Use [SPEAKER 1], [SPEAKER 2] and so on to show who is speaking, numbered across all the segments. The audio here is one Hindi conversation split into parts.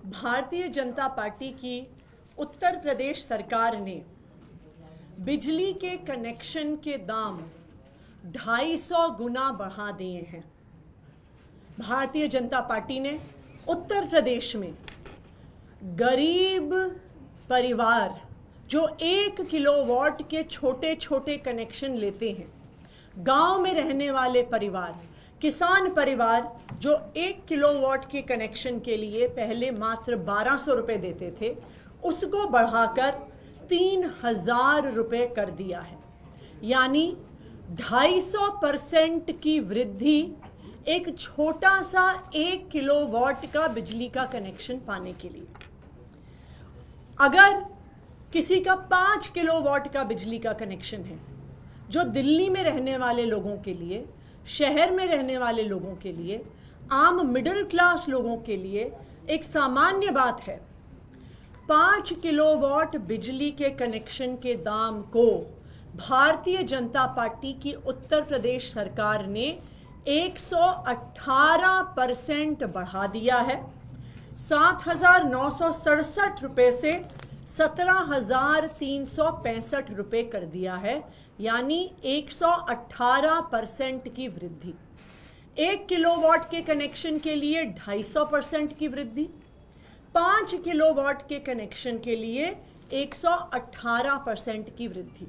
[SPEAKER 1] भारतीय जनता पार्टी की उत्तर प्रदेश सरकार ने बिजली के कनेक्शन के दाम 250 गुना बढ़ा दिए हैं। भारतीय जनता पार्टी ने उत्तर प्रदेश में गरीब परिवार जो 1 किलोवाट के छोटे छोटे कनेक्शन लेते हैं, गांव में रहने वाले परिवार, किसान परिवार जो 1 किलोवाट के कनेक्शन के लिए पहले मात्र 1200 रुपये देते थे, उसको बढ़ाकर 3000 रुपये कर दिया है। यानी 250% की वृद्धि एक छोटा सा 1 किलोवाट का बिजली का कनेक्शन पाने के लिए। अगर किसी का 5 किलोवाट का बिजली का कनेक्शन है, जो दिल्ली में रहने वाले लोगों के लिए, शहर में रहने वाले लोगों के लिए, आम मिडिल क्लास लोगों के लिए एक सामान्य बात है, 5 किलोवाट बिजली के कनेक्शन के दाम को भारतीय जनता पार्टी की उत्तर प्रदेश सरकार ने 118% बढ़ा दिया है। 7,967 रुपये से 17,365 रुपये कर दिया है, यानी 118% की वृद्धि। 1 किलोवाट के कनेक्शन के लिए 250% की वृद्धि, 5 किलोवाट के कनेक्शन के लिए 118% की वृद्धि।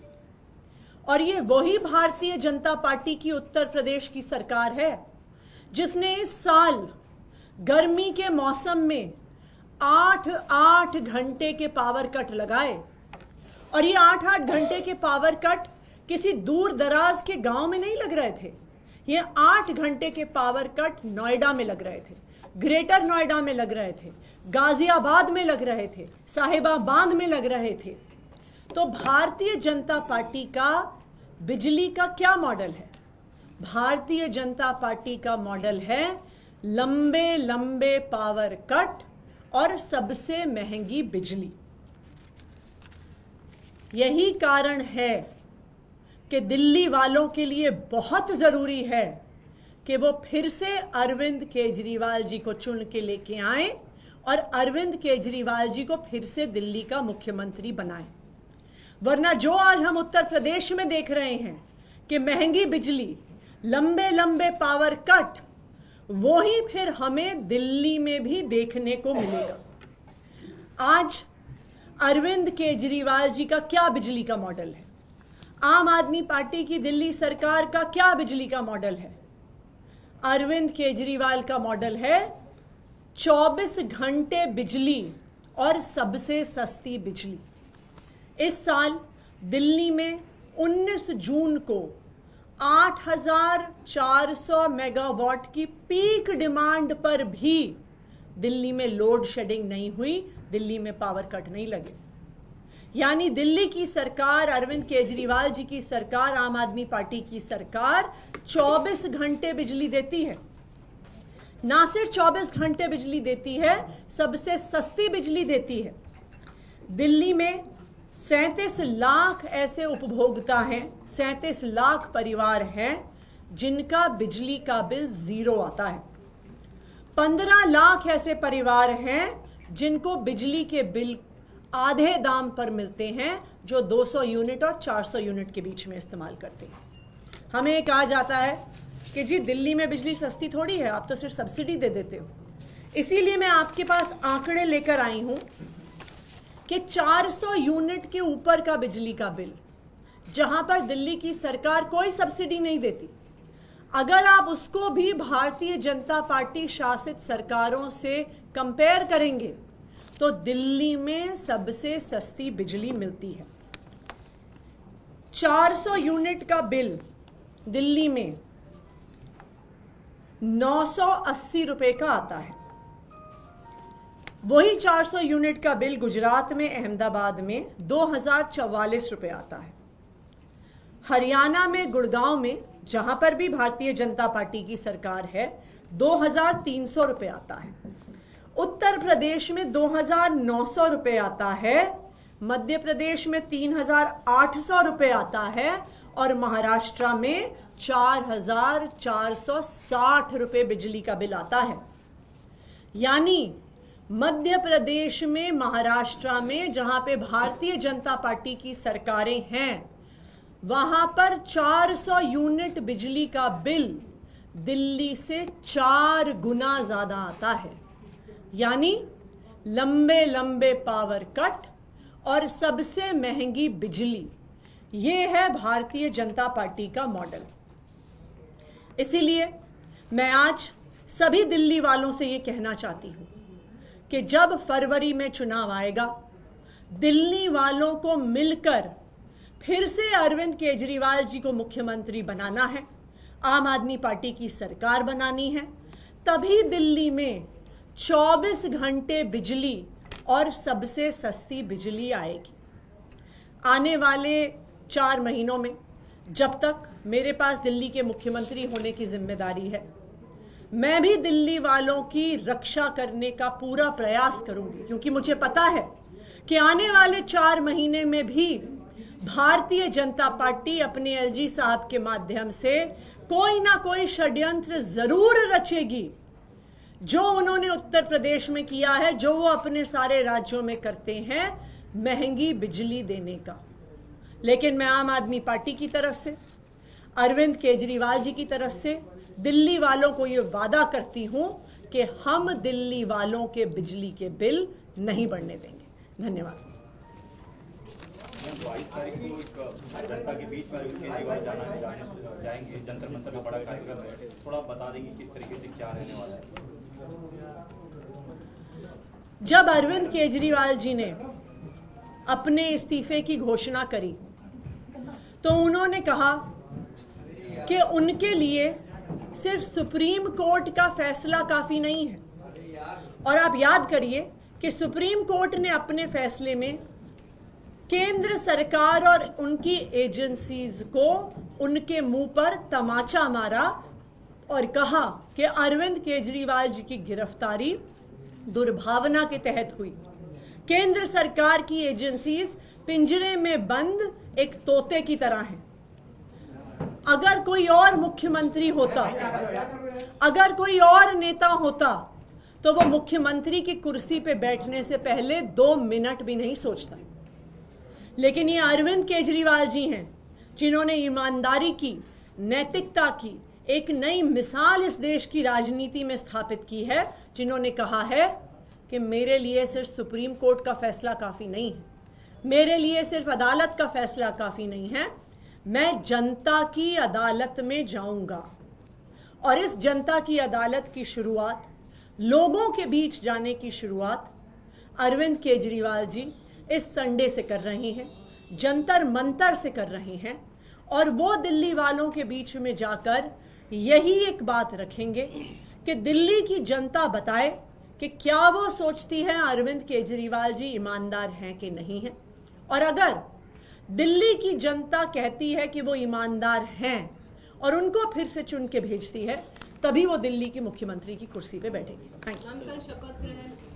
[SPEAKER 1] और ये वही भारतीय जनता पार्टी की उत्तर प्रदेश की सरकार है जिसने इस साल गर्मी के मौसम में 8-8 घंटे के पावर कट लगाए। और ये 8-8 घंटे के पावर कट किसी दूर दराज के गांव में नहीं लग रहे थे। ये 8 घंटे के पावर कट नोएडा में लग रहे थे, ग्रेटर नोएडा में लग रहे थे, गाजियाबाद में लग रहे थे, साहिबाबाद में लग रहे थे। तो भारतीय जनता पार्टी का बिजली का क्या मॉडल है? भारतीय जनता पार्टी का मॉडल है लंबे लंबे पावर कट और सबसे महंगी बिजली। यही कारण है कि दिल्ली वालों के लिए बहुत जरूरी है कि वो फिर से अरविंद केजरीवाल जी को चुन के लेके आए और अरविंद केजरीवाल जी को फिर से दिल्ली का मुख्यमंत्री बनाएं। वरना जो आज हम उत्तर प्रदेश में देख रहे हैं कि महंगी बिजली, लंबे लंबे पावर कट, वो ही फिर हमें दिल्ली में भी देखने को मिलेगा। आज अरविंद केजरीवाल जी का क्या बिजली का मॉडल है? आम आदमी पार्टी की दिल्ली सरकार का क्या बिजली का मॉडल है? अरविंद केजरीवाल का मॉडल है 24 घंटे बिजली और सबसे सस्ती बिजली। इस साल दिल्ली में 19 जून को 8,400 मेगावाट की पीक डिमांड पर भी दिल्ली में लोड शेडिंग नहीं हुई, दिल्ली में पावर कट नहीं लगे। यानी दिल्ली की सरकार, अरविंद केजरीवाल जी की सरकार, आम आदमी पार्टी की सरकार 24 घंटे बिजली देती है। ना सिर्फ 24 घंटे बिजली देती है, सबसे सस्ती बिजली देती है। दिल्ली में 37 लाख ऐसे उपभोक्ता हैं, 37 लाख परिवार हैं जिनका बिजली का बिल 0 आता है। 15 लाख ऐसे परिवार हैं जिनको बिजली के बिल आधे दाम पर मिलते हैं, जो 200 यूनिट और 400 यूनिट के बीच में इस्तेमाल करते हैं। हमें कहा जाता है कि जी दिल्ली में बिजली सस्ती थोड़ी है, आप तो सिर्फ सब्सिडी दे देते हो। इसीलिए मैं आपके पास आंकड़े लेकर आई हूं कि 400 यूनिट के ऊपर का बिजली का बिल, जहां पर दिल्ली की सरकार कोई सब्सिडी नहीं देती, अगर आप उसको भी भारतीय जनता पार्टी शासित सरकारों से कंपेयर करेंगे तो दिल्ली में सबसे सस्ती बिजली मिलती है। 400 यूनिट का बिल दिल्ली में 980 रुपए का आता है। वही 400 यूनिट का बिल गुजरात में, अहमदाबाद में 2044 रुपए आता है। हरियाणा में, गुड़गांव में, जहां पर भी भारतीय जनता पार्टी की सरकार है, 2300 रुपए आता है। उत्तर प्रदेश में 2900 रुपए आता है, मध्य प्रदेश में 3800 रुपए आता है और महाराष्ट्र में 4,460 रुपए बिजली का बिल आता है। यानी मध्य प्रदेश में, महाराष्ट्र में, जहां पे भारतीय जनता पार्टी की सरकारें हैं, वहां पर 400 यूनिट बिजली का बिल दिल्ली से 4 गुना ज्यादा आता है। यानी लंबे लंबे पावर कट और सबसे महंगी बिजली, ये है भारतीय जनता पार्टी का मॉडल। इसीलिए मैं आज सभी दिल्ली वालों से ये कहना चाहती हूं कि जब फरवरी में चुनाव आएगा, दिल्ली वालों को मिलकर फिर से अरविंद केजरीवाल जी को मुख्यमंत्री बनाना है, आम आदमी पार्टी की सरकार बनानी है, तभी दिल्ली में 24 घंटे बिजली और सबसे सस्ती बिजली आएगी। आने वाले 4 महीनों में, जब तक मेरे पास दिल्ली के मुख्यमंत्री होने की जिम्मेदारी है, मैं भी दिल्ली वालों की रक्षा करने का पूरा प्रयास करूंगी, क्योंकि मुझे पता है कि आने वाले 4 महीने में भी भारतीय जनता पार्टी अपने एलजी साहब के माध्यम से कोई ना कोई षड्यंत्र जरूर रचेगी, जो उन्होंने उत्तर प्रदेश में किया है, जो वो अपने सारे राज्यों में करते हैं, महंगी बिजली देने का। लेकिन मैं आम आदमी पार्टी की तरफ से, अरविंद केजरीवाल जी की तरफ से दिल्ली वालों को ये वादा करती हूं कि हम दिल्ली वालों के बिजली के बिल नहीं बढ़ने देंगे। धन्यवाद।
[SPEAKER 2] 22 तारीख को एक जनता के बीच में अरविंद केजरीवाल जाएंगे, जंतर मंतर का बड़ा कार्यक्रम है, थोड़ा बता देंगे किस तरीके से क्या रहने वाला है।
[SPEAKER 1] जब अरविंद केजरीवाल जी ने अपने इस्तीफे की घोषणा करी तो उन्होंने कहा कि उनके लिए सिर्फ सुप्रीम कोर्ट का फैसला काफी नहीं है। और आप याद करिए कि सुप्रीम कोर्ट ने अपने फैसले में केंद्र सरकार और उनकी एजेंसीज को उनके मुंह पर तमाचा मारा और कहा कि अरविंद केजरीवाल जी की गिरफ्तारी दुर्भावना के तहत हुई। केंद्र सरकार की एजेंसीज पिंजरे में बंद एक तोते की तरह हैं। अगर कोई और मुख्यमंत्री होता, अगर कोई और नेता होता, तो वो मुख्यमंत्री की कुर्सी पे बैठने से पहले 2 मिनट भी नहीं सोचता। लेकिन ये अरविंद केजरीवाल जी हैं जिन्होंने ईमानदारी की, नैतिकता की एक नई मिसाल इस देश की राजनीति में स्थापित की है, जिन्होंने कहा है कि मेरे लिए सिर्फ सुप्रीम कोर्ट का फैसला काफी नहीं है, मेरे लिए सिर्फ अदालत का फैसला काफी नहीं है, मैं जनता की अदालत में जाऊंगा। और इस जनता की अदालत की शुरुआत, लोगों के बीच जाने की शुरुआत अरविंद केजरीवाल जी इस संडे से कर रहे हैं, जंतर मंतर से कर रहे हैं। और वो दिल्ली वालों के बीच में जाकर यही एक बात रखेंगे कि दिल्ली की जनता बताए कि क्या वो सोचती है अरविंद केजरीवाल जी ईमानदार हैं कि नहीं हैं। और अगर दिल्ली की जनता कहती है कि वो ईमानदार हैं और उनको फिर से चुन के भेजती है, तभी वो दिल्ली की मुख्यमंत्री की कुर्सी पे बैठेंगे। Thank you.